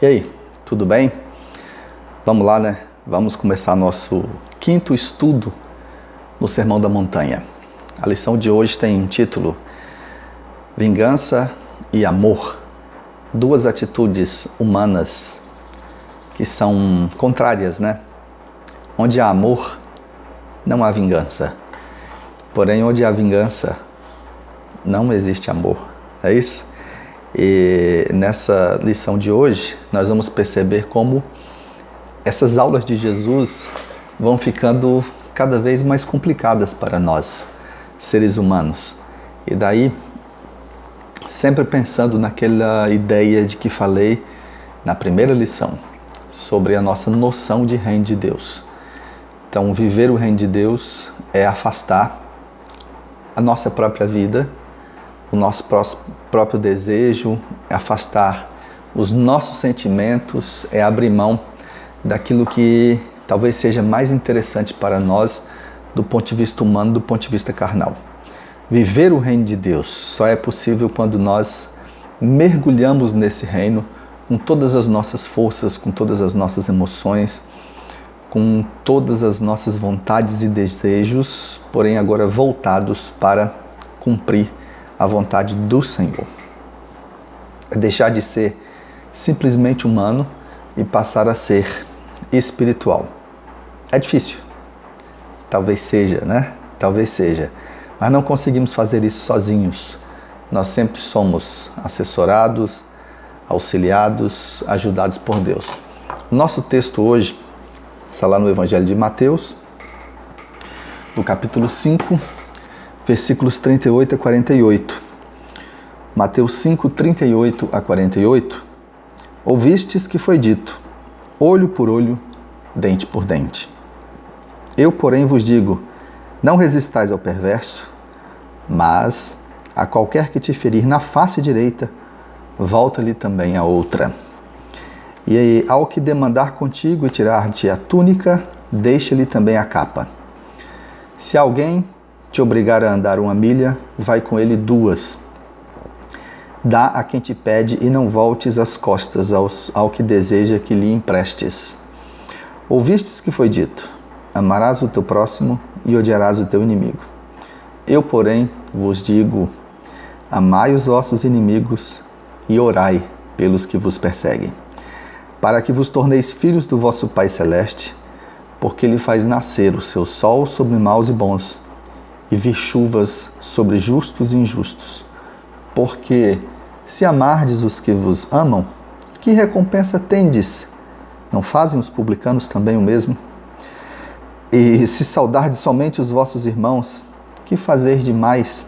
E aí, tudo bem? Vamos lá, né? Vamos começar nosso quinto estudo no Sermão da Montanha. A lição de hoje tem um título: Vingança e Amor. Duas atitudes humanas que são contrárias, né? Onde há amor, não há vingança. Porém, onde há vingança, não existe amor. É isso? E nessa lição de hoje, nós vamos perceber como essas aulas de Jesus vão ficando cada vez mais complicadas para nós, seres humanos. E daí, sempre pensando naquela ideia de que falei na primeira lição, sobre a nossa noção de reino de Deus. Então, viver o reino de Deus é afastar a nossa própria vida, o nosso próprio desejo, é afastar os nossos sentimentos, é abrir mão daquilo que talvez seja mais interessante para nós do ponto de vista humano, do ponto de vista carnal. Viver o reino de Deus só é possível quando nós mergulhamos nesse reino com todas as nossas forças, com todas as nossas emoções, com todas as nossas vontades e desejos, porém agora voltados para cumprir a vontade do Senhor. É deixar de ser simplesmente humano e passar a ser espiritual. É difícil. Talvez seja, né? Talvez seja. Mas não conseguimos fazer isso sozinhos. Nós sempre somos assessorados, auxiliados, ajudados por Deus. O nosso texto hoje está lá no Evangelho de Mateus, no capítulo 5, versículos 38 a 48. Mateus 5, 38 a 48. Ouvistes que foi dito: olho por olho, dente por dente. Eu, porém, vos digo: não resistais ao perverso, mas a qualquer que te ferir na face direita, volta-lhe também a outra. E ao que demandar contigo e tirar-te a túnica, deixa-lhe também a capa. Se alguém te obrigar a andar 1 milha, vai com ele 2. Dá a quem te pede e não voltes as costas ao que deseja que lhe emprestes. Ouvistes que foi dito: amarás o teu próximo e odiarás o teu inimigo. Eu, porém, vos digo: amai os vossos inimigos e orai pelos que vos perseguem, para que vos torneis filhos do vosso Pai Celeste, porque Ele faz nascer o seu sol sobre maus e bons, e vir chuvas sobre justos e injustos. Porque se amardes os que vos amam, que recompensa tendes? Não fazem os publicanos também o mesmo? E se saudardes somente os vossos irmãos, que fazeis demais?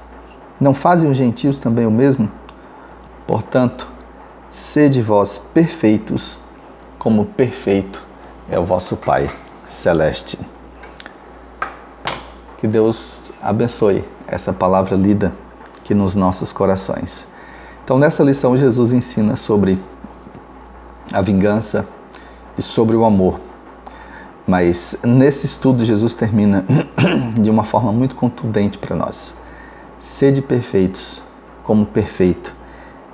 Não fazem os gentios também o mesmo? Portanto, sede vós perfeitos, como perfeito é o vosso Pai Celeste. Que Deus abençoe essa palavra lida aqui nos nossos corações. Então, nessa lição, Jesus ensina sobre a vingança e sobre o amor. Mas nesse estudo, Jesus termina de uma forma muito contundente para nós. Sede perfeitos, como perfeito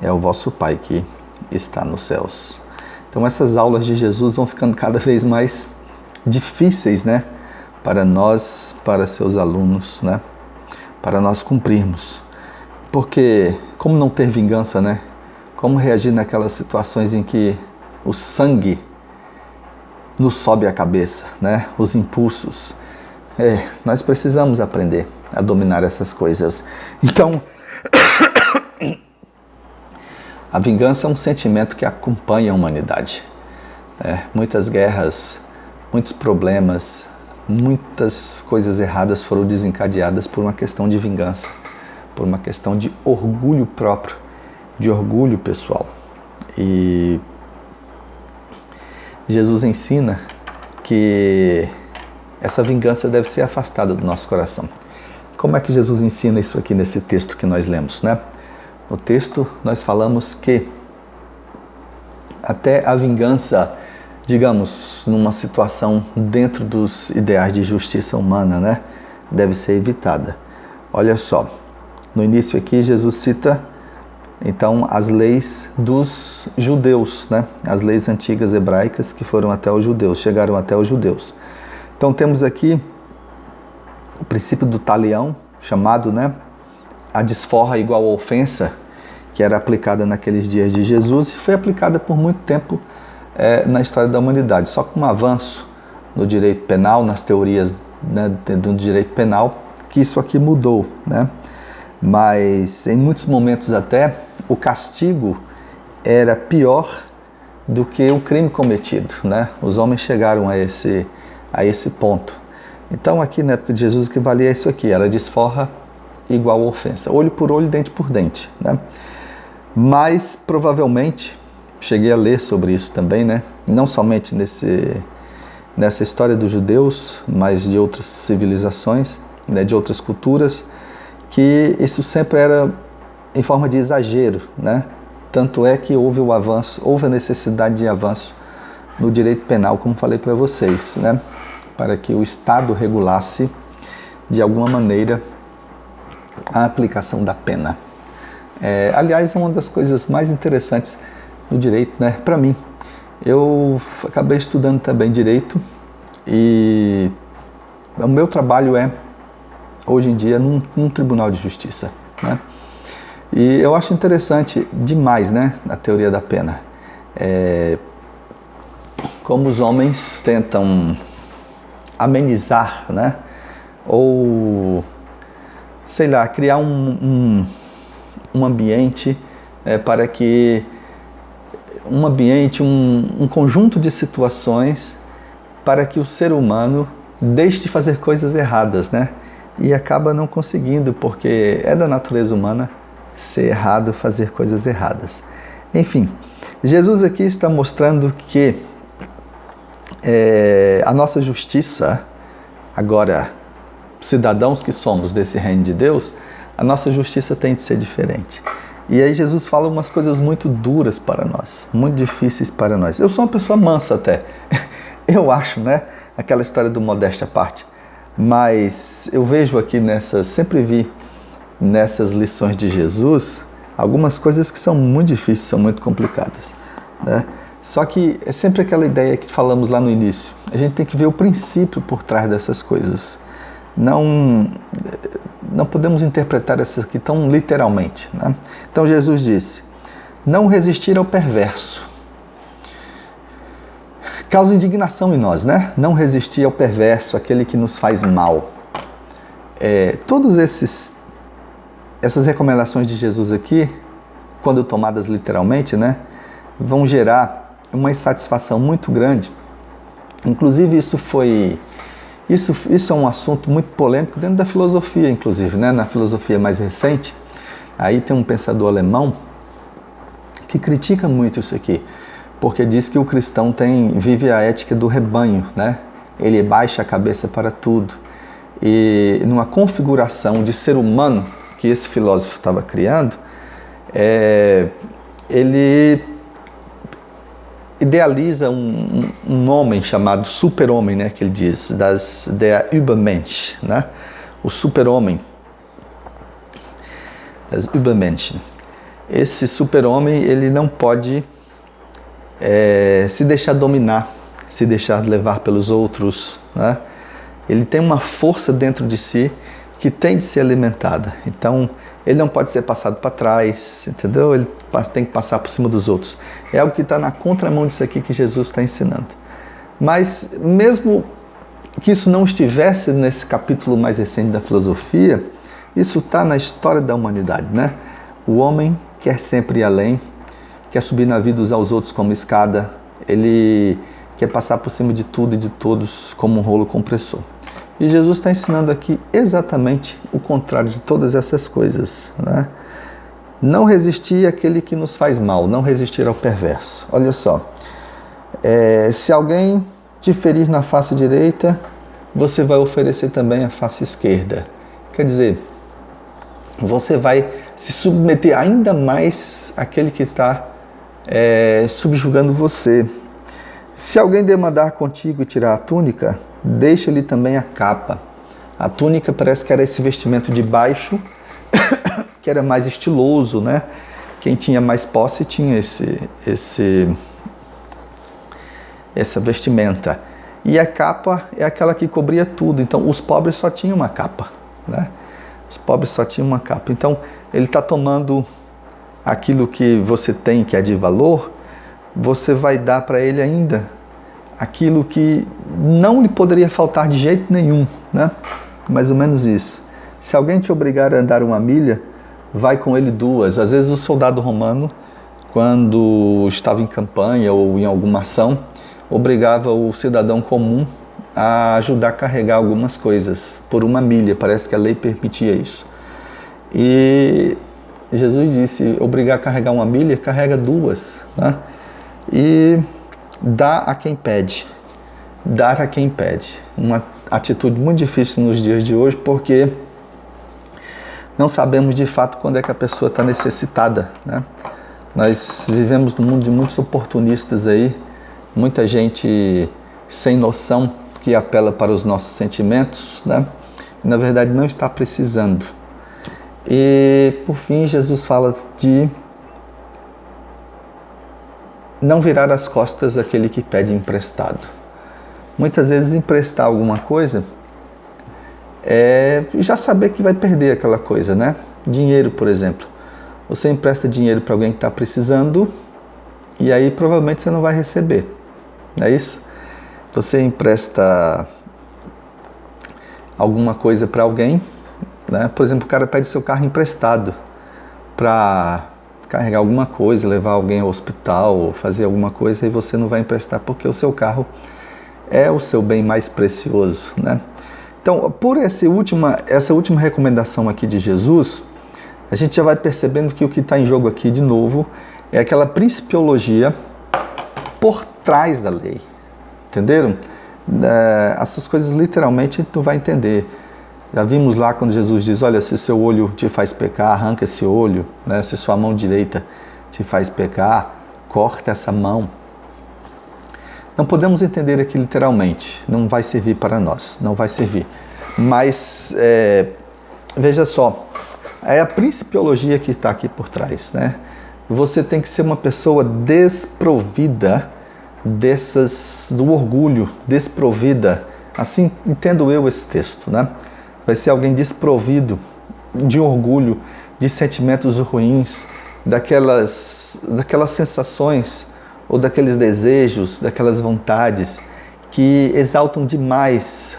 é o vosso Pai que está nos céus. Então, essas aulas de Jesus vão ficando cada vez mais difíceis, né? Para nós, para seus alunos, né? Para nós cumprirmos. Porque como não ter vingança, né? Como reagir naquelas situações em que o sangue nos sobe a cabeça, né? Os impulsos. Nós precisamos aprender a dominar essas coisas. Então, a vingança é um sentimento que acompanha a humanidade. Muitas guerras, muitos problemas, muitas coisas erradas foram desencadeadas por uma questão de vingança, por uma questão de orgulho próprio, de orgulho pessoal. E Jesus ensina que essa vingança deve ser afastada do nosso coração. Como é que Jesus ensina isso aqui nesse texto que nós lemos, né? No texto nós falamos que até a vingança, digamos, numa situação dentro dos ideais de justiça humana, né, deve ser evitada. Olha só, no início aqui Jesus cita Então, as leis dos judeus, né? As leis antigas hebraicas que foram até os judeus, chegaram até os judeus. Então, temos aqui o princípio do talião, chamado, né, a desforra igual a ofensa, que era aplicada naqueles dias de Jesus e foi aplicada por muito tempo na história da humanidade. Só com um avanço no direito penal, nas teorias, né, do direito penal, que isso aqui mudou, né? Mas em muitos momentos até o castigo era pior do que o crime cometido, né? Os homens chegaram a esse ponto. Então aqui na época de Jesus o que valia isso aqui, era desforra igual a ofensa, olho por olho, dente por dente, né? Mas provavelmente, cheguei a ler sobre isso também, né? Não somente nessa história dos judeus, mas de outras civilizações, né? De outras culturas, que isso sempre era em forma de exagero, né? Tanto é que houve o avanço, houve a necessidade de avanço no direito penal, como falei para vocês, né? Para que o Estado regulasse de alguma maneira a aplicação da pena. Aliás, é uma das coisas mais interessantes do direito, né? Para mim, eu acabei estudando também direito e o meu trabalho hoje em dia num tribunal de justiça, né? E eu acho interessante demais, né, a teoria da pena, como os homens tentam amenizar, né, ou sei lá, criar um ambiente para que um conjunto de situações para que o ser humano deixe de fazer coisas erradas, né? E acaba não conseguindo, porque é da natureza humana ser errado, fazer coisas erradas. Enfim, Jesus aqui está mostrando que a nossa justiça, agora cidadãos que somos desse reino de Deus, a nossa justiça tem de ser diferente. E aí Jesus fala umas coisas muito duras para nós, muito difíceis para nós. Eu sou uma pessoa mansa até, eu acho, né? Aquela história do modéstia à parte. Mas eu vejo aqui sempre vi nessas lições de Jesus, algumas coisas que são muito difíceis, são muito complicadas, né? Só que é sempre aquela ideia que falamos lá no início, a gente tem que ver o princípio por trás dessas coisas. Não podemos interpretar essas aqui tão literalmente, né? Então Jesus disse, não resistir ao perverso. Causa indignação em nós, né? Não resistir ao perverso, aquele que nos faz mal. Todas essas recomendações de Jesus aqui, quando tomadas literalmente, né, vão gerar uma insatisfação muito grande. Inclusive isso é um assunto muito polêmico dentro da filosofia, inclusive, né? Na filosofia mais recente, aí tem um pensador alemão que critica muito isso aqui, porque diz que o cristão vive a ética do rebanho, né? Ele baixa a cabeça para tudo. E numa configuração de ser humano que esse filósofo estava criando, ele idealiza um homem chamado super-homem, né, que ele diz, der Übermensch, né, o super-homem, das Übermenschen. Esse super-homem, ele não pode se deixar dominar, se deixar levar pelos outros, né? Ele tem uma força dentro de si que tem de ser alimentada. Então, ele não pode ser passado para trás, entendeu? Ele tem que passar por cima dos outros. É algo que está na contramão disso aqui que Jesus está ensinando. Mas, mesmo que isso não estivesse nesse capítulo mais recente da filosofia, isso está na história da humanidade, né? O homem quer sempre ir além, quer subir na vida uns aos outros como escada, ele quer passar por cima de tudo e de todos como um rolo compressor. E Jesus está ensinando aqui exatamente o contrário de todas essas coisas, né? Não resistir àquele que nos faz mal, não resistir ao perverso. Olha só, se alguém te ferir na face direita, você vai oferecer também a face esquerda. Quer dizer, você vai se submeter ainda mais àquele que está subjugando você. Se alguém demandar contigo e tirar a túnica, deixa-lhe também a capa. A túnica parece que era esse vestimento de baixo, que era mais estiloso, né? Quem tinha mais posse tinha essa vestimenta. E a capa é aquela que cobria tudo. Então, os pobres só tinham uma capa, né? Os pobres só tinham uma capa. Então, ele está tomando aquilo que você tem, que é de valor, você vai dar para ele ainda aquilo que não lhe poderia faltar de jeito nenhum, né? Mais ou menos isso. Se alguém te obrigar a andar 1 milha, vai com ele 2. Às vezes o soldado romano, quando estava em campanha ou em alguma ação, obrigava o cidadão comum a ajudar a carregar algumas coisas por 1 milha. Parece que a lei permitia isso. E Jesus disse, obrigar a carregar 1 milha, carrega 2, né? E dá a quem pede. Dar a quem pede. Uma atitude muito difícil nos dias de hoje, porque não sabemos de fato quando é que a pessoa está necessitada, né? Nós vivemos num mundo de muitos oportunistas aí, muita gente sem noção que apela para os nossos sentimentos, né? E, na verdade não está precisando. E por fim Jesus fala de não virar as costas àquele que pede emprestado. Muitas vezes emprestar alguma coisa é já saber que vai perder aquela coisa, né? Dinheiro, por exemplo. Você empresta dinheiro para alguém que está precisando e aí provavelmente você não vai receber. Não é isso? Você empresta alguma coisa para alguém, né? Por exemplo, o cara pede seu carro emprestado para carregar alguma coisa, levar alguém ao hospital, ou fazer alguma coisa, e você não vai emprestar porque o seu carro é o seu bem mais precioso, né? Então, por essa última recomendação aqui de Jesus, a gente já vai percebendo que o que está em jogo aqui, de novo, é aquela principiologia por trás da lei. Entenderam? Essas coisas literalmente tu vai entender. Já vimos lá quando Jesus diz, olha, se seu olho te faz pecar, arranca esse olho, né? Se sua mão direita te faz pecar, corta essa mão. Não podemos entender aqui literalmente, não vai servir para nós, não vai servir. Mas, veja só, é a principiologia que está aqui por trás, né? Você tem que ser uma pessoa desprovida do orgulho, desprovida, assim entendo eu esse texto, né? Vai ser alguém desprovido de orgulho, de sentimentos ruins, daquelas sensações ou daqueles desejos, daquelas vontades que exaltam demais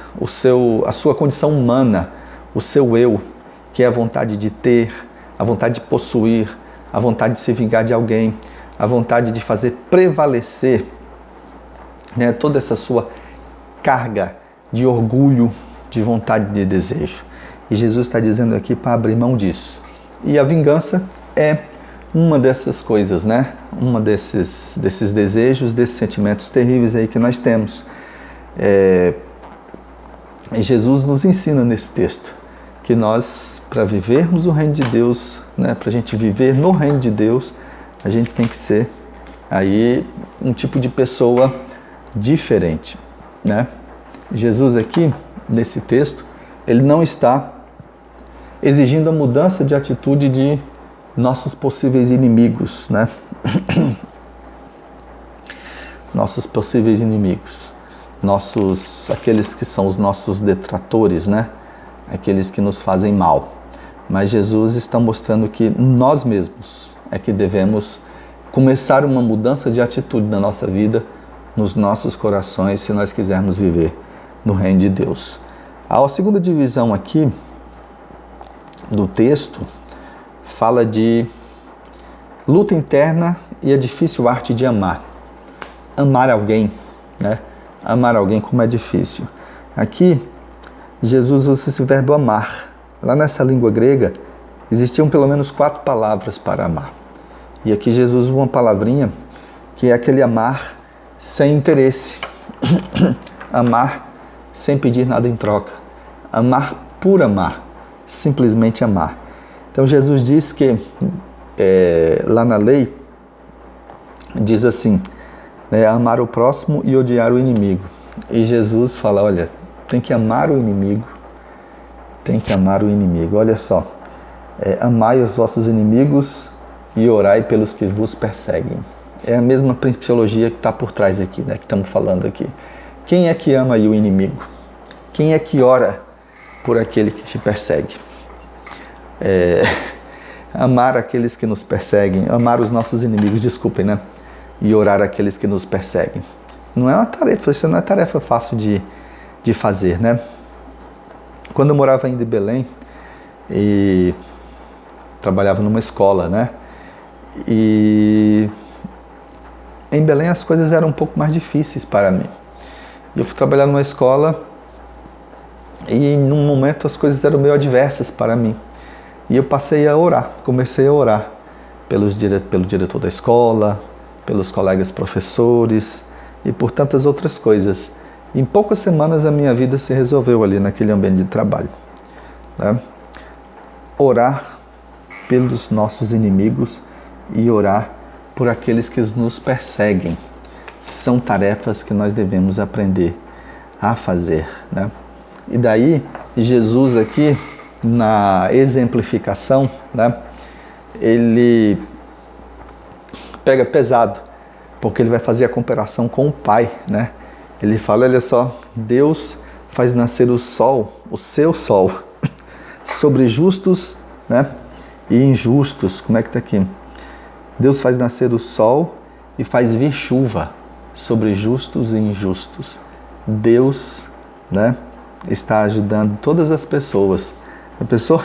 a sua condição humana, o seu eu, que é a vontade de ter, a vontade de possuir, a vontade de se vingar de alguém, a vontade de fazer prevalecer, né, toda essa sua carga de orgulho, de vontade, de desejo. E Jesus está dizendo aqui para abrir mão disso. E a vingança é uma dessas coisas, né? Uma desses desejos, desses sentimentos terríveis aí que nós temos. E Jesus nos ensina nesse texto que nós, para vivermos o reino de Deus, né, para a gente viver no reino de Deus, a gente tem que ser aí um tipo de pessoa diferente, né? Jesus aqui, nesse texto, ele não está exigindo a mudança de atitude de nossos possíveis inimigos, né? Nossos possíveis inimigos, aqueles que são os nossos detratores, né? Aqueles que nos fazem mal. Mas Jesus está mostrando que nós mesmos é que devemos começar uma mudança de atitude na nossa vida, nos nossos corações, se nós quisermos viver no reino de Deus. A segunda divisão aqui do texto fala de luta interna e a difícil arte de amar. Amar alguém, né? Amar alguém como é difícil. Aqui, Jesus usa esse verbo amar. Lá nessa língua grega, existiam pelo menos 4 palavras para amar. E aqui Jesus usa uma palavrinha que é aquele amar sem interesse. Amar sem pedir nada em troca. Amar por amar. Simplesmente amar. Então Jesus diz que, lá na lei, diz assim, né, amar o próximo e odiar o inimigo. E Jesus fala, olha, tem que amar o inimigo, tem que amar o inimigo. Olha só, amai os vossos inimigos e orai pelos que vos perseguem. É a mesma principiologia que está por trás aqui, né, que estamos falando aqui. Quem é que ama aí o inimigo? Quem é que ora por aquele que te persegue? Amar aqueles que nos perseguem, amar os nossos inimigos, desculpem, né? E orar aqueles que nos perseguem. Não é uma tarefa, isso não é tarefa fácil de fazer, né? Quando eu morava ainda em Belém e trabalhava numa escola, né? E em Belém as coisas eram um pouco mais difíceis para mim. Eu fui trabalhar numa escola e num momento as coisas eram meio adversas para mim. E eu passei a orar, comecei a orar pelo diretor da escola, pelos colegas professores e por tantas outras coisas. Em poucas semanas a minha vida se resolveu ali naquele ambiente de trabalho, né? Orar pelos nossos inimigos e orar por aqueles que nos perseguem são tarefas que nós devemos aprender a fazer, né? E daí Jesus aqui na exemplificação, né, ele pega pesado, porque ele vai fazer a comparação com o Pai, né? Ele fala, olha só, Deus faz nascer o sol, o seu sol, sobre justos, né, e injustos. Como é que está aqui? Deus faz nascer o sol e faz vir chuva sobre justos e injustos. Deus, né, está ajudando todas as pessoas. A pessoa,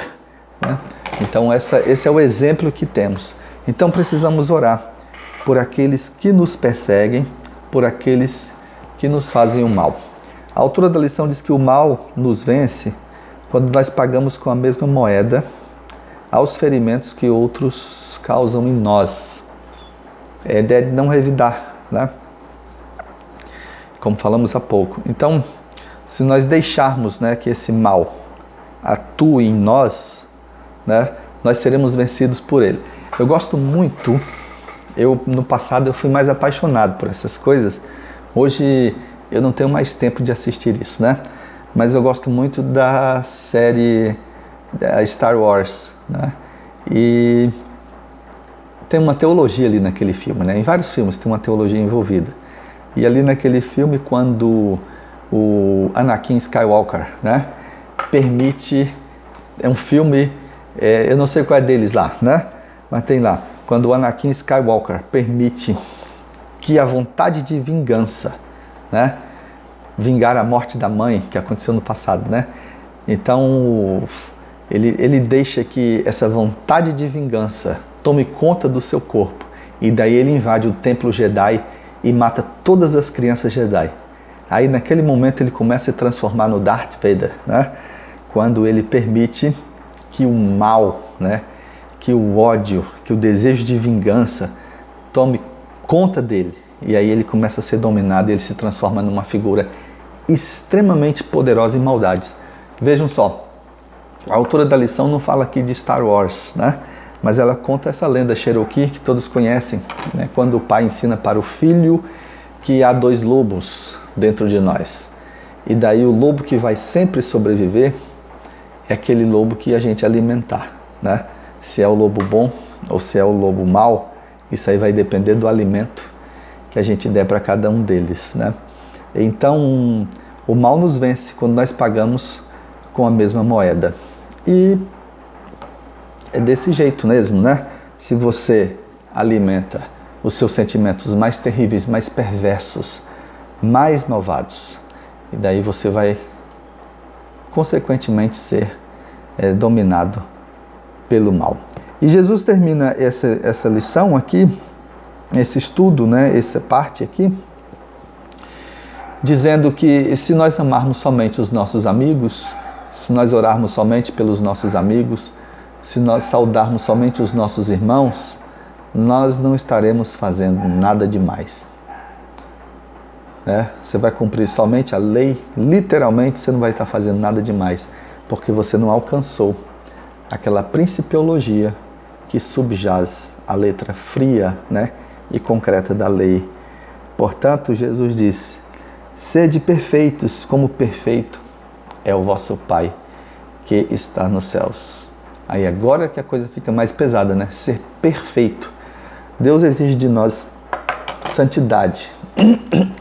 né? Então esse é o exemplo que temos. Então precisamos orar por aqueles que nos perseguem, por aqueles que nos fazem o mal. A autora da lição diz que o mal nos vence quando nós pagamos com a mesma moeda aos ferimentos que outros causam em nós. É a ideia de não revidar, né? Como falamos há pouco. Então, se nós deixarmos, né, que esse mal atue em nós, né, nós seremos vencidos por ele. Eu gosto muito, no passado eu fui mais apaixonado por essas coisas. Hoje eu não tenho mais tempo de assistir isso, né? Mas eu gosto muito da série da Star Wars, né? E tem uma teologia ali naquele filme, né? Em vários filmes tem uma teologia envolvida. E ali naquele filme, quando o Anakin Skywalker, né, permite, é um filme, eu não sei qual é deles lá, né? Mas tem lá, quando o Anakin Skywalker permite que a vontade de vingança, né, vingar a morte da mãe, que aconteceu no passado, né? Então, ele deixa que essa vontade de vingança tome conta do seu corpo. E daí ele invade o templo Jedi e mata todas as crianças Jedi. Aí naquele momento ele começa a se transformar no Darth Vader, né? Quando ele permite que o mal, né, que o ódio, que o desejo de vingança tome conta dele. E aí ele começa a ser dominado e ele se transforma numa figura extremamente poderosa em maldades. Vejam só, a autora da lição não fala aqui de Star Wars, né? Mas ela conta essa lenda Cherokee que todos conhecem, né? Quando o pai ensina para o filho que há dois lobos dentro de nós. E daí o lobo que vai sempre sobreviver é aquele lobo que a gente alimentar, né? Se é o lobo bom ou se é o lobo mau, isso aí vai depender do alimento que a gente der para cada um deles, né? Então, o mal nos vence quando nós pagamos com a mesma moeda. E é desse jeito mesmo, né? Se você alimenta os seus sentimentos mais terríveis, mais perversos, mais malvados, e daí você vai, consequentemente, ser dominado pelo mal. E Jesus termina essa lição aqui, esse estudo, né, essa parte aqui, dizendo que se nós amarmos somente os nossos amigos, se nós orarmos somente pelos nossos amigos, se nós saudarmos somente os nossos irmãos, nós não estaremos fazendo nada demais. Você vai cumprir somente a lei, literalmente você não vai estar fazendo nada demais, porque você não alcançou aquela principiologia que subjaz a letra fria, né, e concreta da lei. Portanto, Jesus disse: sede perfeitos, como perfeito é o vosso Pai que está nos céus. Aí agora que a coisa fica mais pesada, né? Ser perfeito. Deus exige de nós santidade.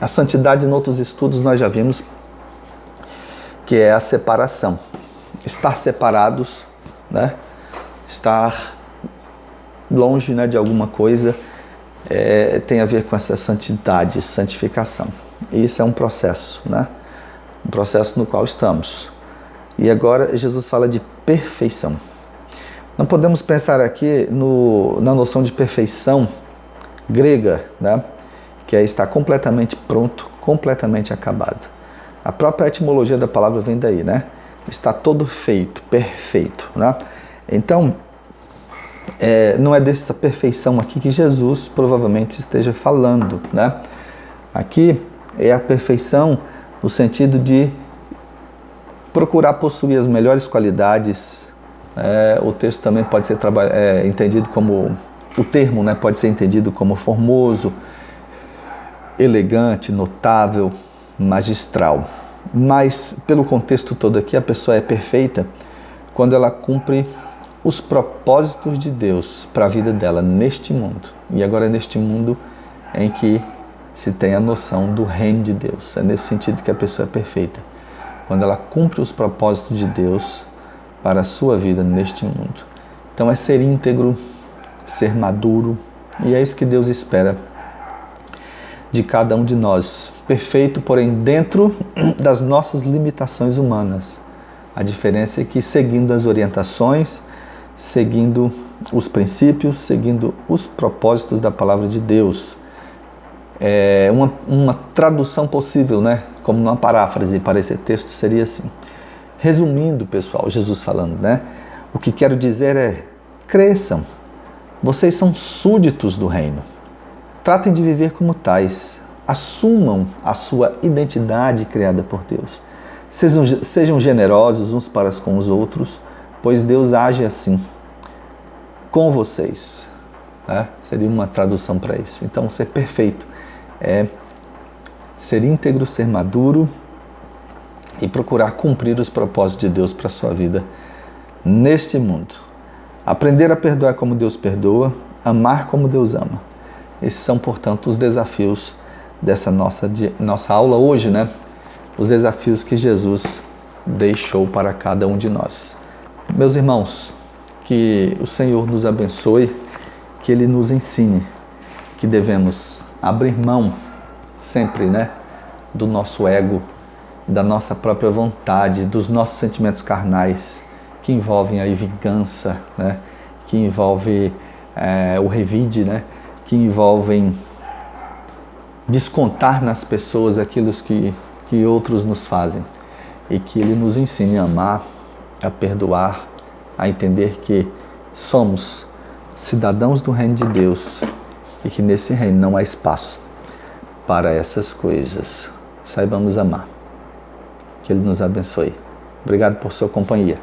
A santidade, em outros estudos, nós já vimos que é a separação. Estar separados, né? Estar longe, né, de alguma coisa, tem a ver com essa santidade, santificação. E isso é um processo, né? Um processo no qual estamos. E agora Jesus fala de perfeição. Não podemos pensar aqui na noção de perfeição grega, né? Que é estar completamente pronto, completamente acabado. A própria etimologia da palavra vem daí, né? Está todo feito, perfeito, né? Então, não é dessa perfeição aqui que Jesus provavelmente esteja falando, né? Aqui é a perfeição no sentido de procurar possuir as melhores qualidades. O texto também pode ser entendido como, o termo, né, pode ser entendido como formoso, elegante, notável, magistral. Mas, pelo contexto todo aqui, a pessoa é perfeita quando ela cumpre os propósitos de Deus para a vida dela neste mundo. E agora é neste mundo em que se tem a noção do reino de Deus. É nesse sentido que a pessoa é perfeita. Quando ela cumpre os propósitos de Deus para a sua vida neste mundo. Então é ser íntegro, ser maduro, e é isso que Deus espera de cada um de nós. Perfeito, porém dentro das nossas limitações humanas. A diferença é que seguindo as orientações, seguindo os princípios, seguindo os propósitos da palavra de Deus. Uma tradução possível, né? Como uma paráfrase para esse texto seria assim. Resumindo, pessoal, Jesus falando, né? O que quero dizer é: cresçam. Vocês são súditos do reino. Tratem de viver como tais. Assumam a sua identidade criada por Deus. Sejam generosos uns para com os outros, pois Deus age assim com vocês. Né? Seria uma tradução para isso. Então, ser perfeito é ser íntegro, ser maduro e procurar cumprir os propósitos de Deus para a sua vida neste mundo. Aprender a perdoar como Deus perdoa, amar como Deus ama. Esses são, portanto, os desafios dessa nossa aula hoje, né? Os desafios que Jesus deixou para cada um de nós. Meus irmãos, que o Senhor nos abençoe, que Ele nos ensine que devemos abrir mão sempre, né, do nosso ego, da nossa própria vontade, dos nossos sentimentos carnais, que envolvem aí vingança, né? Que envolve o revide, né? Que envolvem descontar nas pessoas aquilo que outros nos fazem. E que Ele nos ensine a amar, a perdoar, a entender que somos cidadãos do reino de Deus e que nesse reino não há espaço para essas coisas. Saibamos amar. Que Ele nos abençoe. Obrigado por sua companhia.